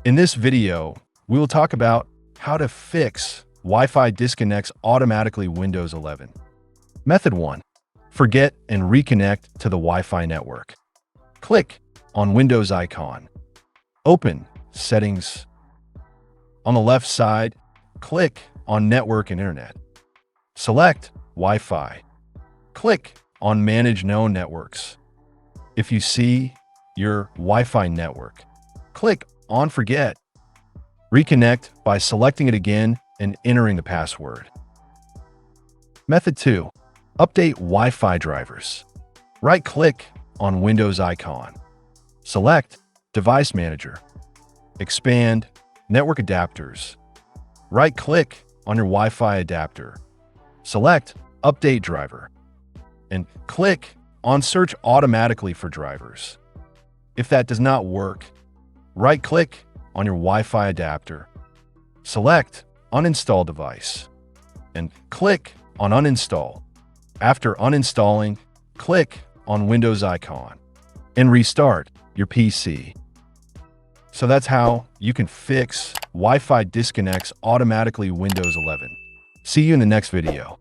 In this video, we will talk about how to fix Wi-Fi disconnects automatically Windows 11. Method 1. Forget and reconnect to the Wi-Fi network. Click on Windows icon. Open Settings. On the left side, click on Network and Internet. Select Wi-Fi. Click on Manage Known Networks. If you see your Wi-Fi network, click on Forget. Reconnect by selecting it again and entering the password. Method 2. Update Wi-Fi drivers. Right-click on Windows icon. Select Device Manager. Expand Network Adapters. Right-click on your Wi-Fi adapter. Select Update Driver. And click on Search automatically for drivers. If that does not work, right-click on your Wi-Fi adapter. Select Uninstall Device. And click on Uninstall. After uninstalling, click on Windows icon and restart your PC. So that's how you can fix Wi-Fi disconnects automatically Windows 11. See you in the next video.